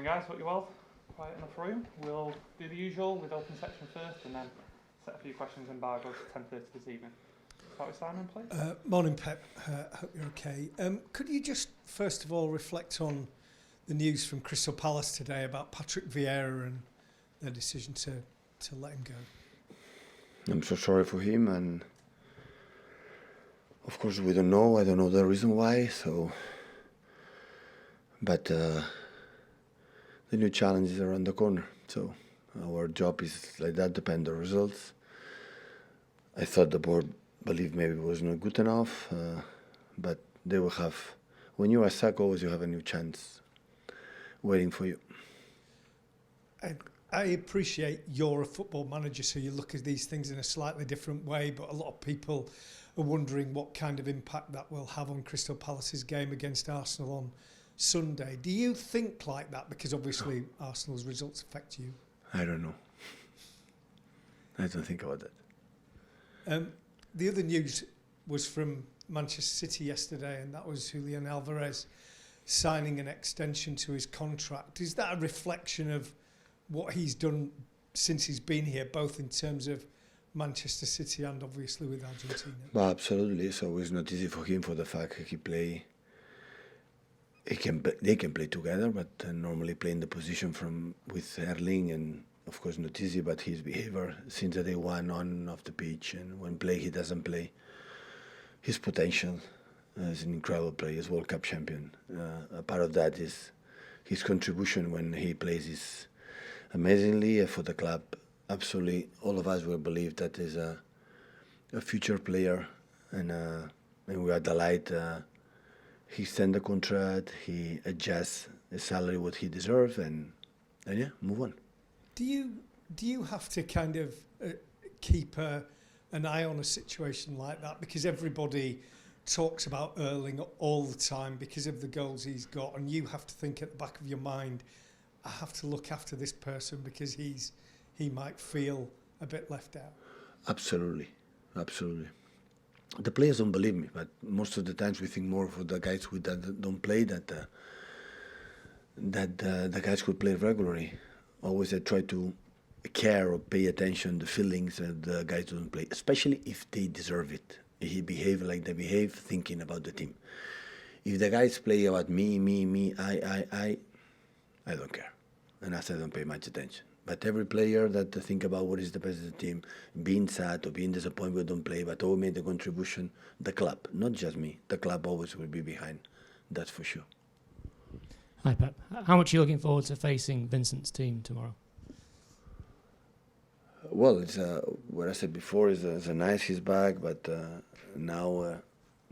guys, hope you're well. Quiet enough room. We'll do the usual with open section first and then set a few questions in bar, go to 10:30 this evening. Start with Simon, please. Morning, Pep. Hope you're okay. Could you just first of all reflect on the news from Crystal Palace today about Patrick Vieira and their decision to let him go? I'm so sorry for him, and of course we don't know. I don't know the reason why. But the new challenge is around the corner. So our job is like that. Depend on the results. I thought the board believed maybe it was not good enough, but they will have. When you are stuck, always you have a new chance waiting for you. I appreciate you're a football manager, so you look at these things in a slightly different way, but a lot of people are wondering what kind of impact that will have on Crystal Palace's game against Arsenal on Sunday. Do you think like that? Because obviously Arsenal's results affect you. I don't know. I don't think about that. The other news was from Manchester City yesterday, and that was Julian Alvarez signing an extension to his contract. Is that a reflection of what he's done since he's been here, both in terms of Manchester City and obviously with Argentina? Well, absolutely. So it's not easy for him for the fact that they can play together, but normally playing the position with Erling, and of course not easy. But his behavior since the day one on and off the pitch, and when he doesn't play. His potential as an incredible player, as World Cup champion. A part of that is his contribution when he plays is amazingly for the club. Absolutely, all of us will believe that is a future player, and we are delighted. He extends the contract, he adjusts the salary what he deserves, and yeah, move on. Do you have to kind of keep an eye on a situation like that, because everybody talks about Erling all the time because of the goals he's got, and you have to think at the back of your mind, I have to look after this person because he might feel a bit left out? Absolutely. The players don't believe me, but most of the times we think more for the guys who don't play that the guys who play regularly. Always I try to care or pay attention to the feelings that the guys don't play, especially if they deserve it. He behave like they behave, thinking about the team. If the guys play about me, I don't care, and I don't pay much attention. But every player that think about what is the best of the team, being sad or being disappointed we don't play, but all made a contribution, the club, not just me, the club always will be behind, that's for sure. Hi Pep, how much are you looking forward to facing Vincent's team tomorrow? Well, it's what I said before is nice he's back, but now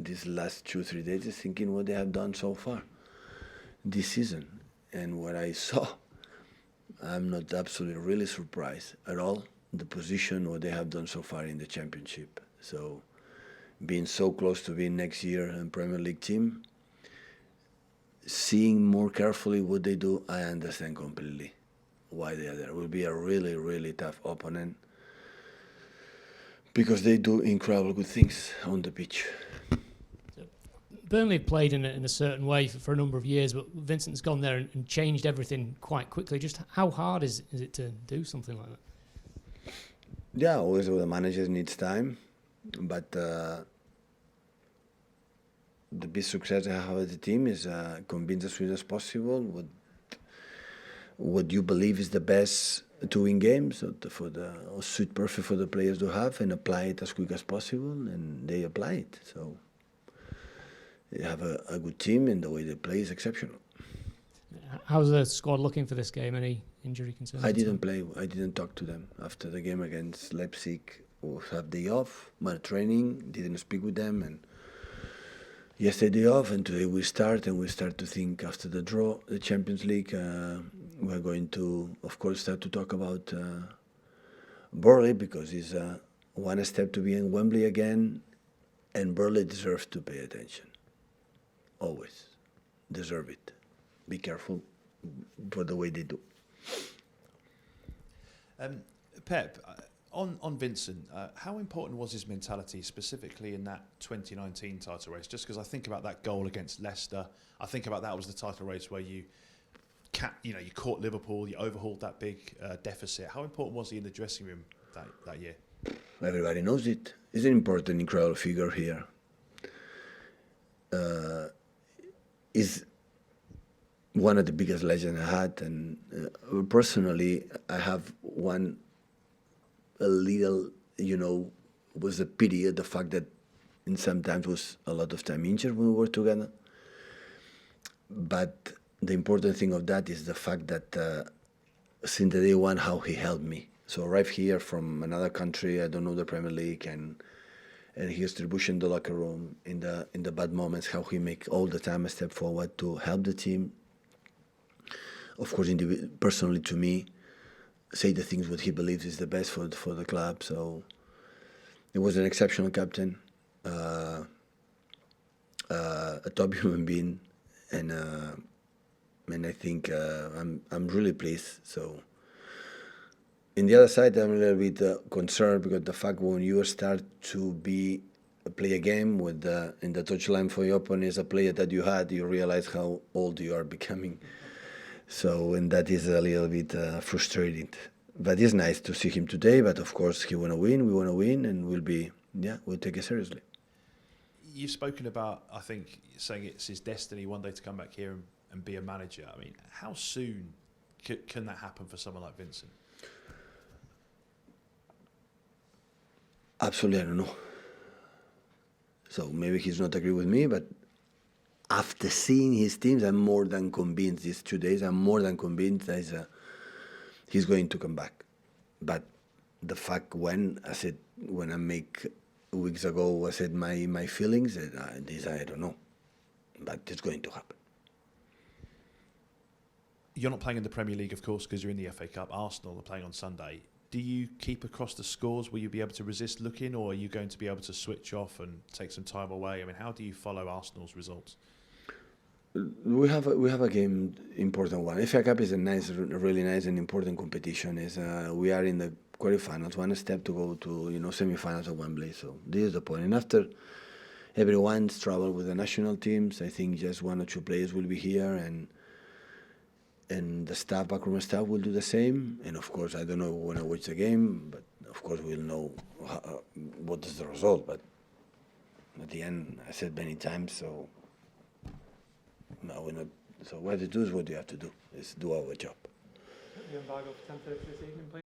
these last 2-3 days is thinking what they have done so far this season, and what I saw, I'm not absolutely really surprised at all the position what they have done so far in the championship. So being so close to being next year in Premier League team, seeing more carefully what they do, I understand completely why they are there. It will be a really, really tough opponent because they do incredible good things on the pitch. Burnley played in a certain way for a number of years, but Vincent's gone there and changed everything quite quickly. Just how hard is it to do something like that? Yeah, always the manager needs time, but the big success I have with the team is convince as soon as possible what you believe is the best to win games, or suit perfect for the players to have, and apply it as quick as possible, and they apply it. So they have a good team, and the way they play is exceptional. How's the squad looking for this game? Any injury concerns? I didn't play. I didn't talk to them after the game against Leipzig. We have day off, my training, didn't speak with them, and yesterday off, and today we start to think after the draw, the Champions League, we're going to, of course, start to talk about Burnley, because it's one step to be in Wembley again, and Burnley deserves to pay attention. Always deserve it. Be careful for the way they do. Pep, on Vincent, how important was his mentality specifically in that 2019 title race? Just because I think about that goal against Leicester, I think about that was the title race where you you caught Liverpool, you overhauled that big deficit. How important was he in the dressing room that year? Everybody knows it. He's an important, incredible figure here. He's one of the biggest legends I had, and personally, I have a little, was a pity at the fact that in sometimes was a lot of time injured when we were together. But the important thing of that is the fact that since the day one, how he helped me. So I arrived here from another country, I don't know the Premier League, and his distribution in the locker room, in the bad moments, how he make all the time a step forward to help the team. Of course, personally to me, say the things what he believes is the best for the club. So he was an exceptional captain, a top human being, and I think I'm really pleased. So. In the other side, I'm a little bit concerned because the fact when you start to play a game with in the touchline for your opponent as a player that you had, you realize how old you are becoming. So, and that is a little bit frustrating. But it's nice to see him today. But of course, he want to win, we want to win, and we'll take it seriously. You've spoken about, I think, saying it's his destiny one day to come back here and be a manager. I mean, how soon can that happen for someone like Vincent? Absolutely, I don't know. So maybe he's not agree with me, but after seeing his teams, I'm more than convinced these 2 days, I'm more than convinced that he's going to come back. But the fact when I make weeks ago, I said my feelings, I don't know. But it's going to happen. You're not playing in the Premier League, of course, because you're in the FA Cup. Arsenal are playing on Sunday. Do you keep across the scores? Will you be able to resist looking, or are you going to be able to switch off and take some time away? I mean, how do you follow Arsenal's results? We have a game, important one. FA Cup is a really nice and important competition. We are in the quarterfinals, one step to go to semi-finals at Wembley. So this is the point. And after everyone's travel with the national teams, I think just 1 or 2 players will be here, and the backroom staff will do the same. And of course, I don't know when I watch the game, but of course we'll know what is the result. But at the end, I said many times, so no, we're not. So what to do is what you have to do, is do our job. The embargo for 10:30 this evening, please.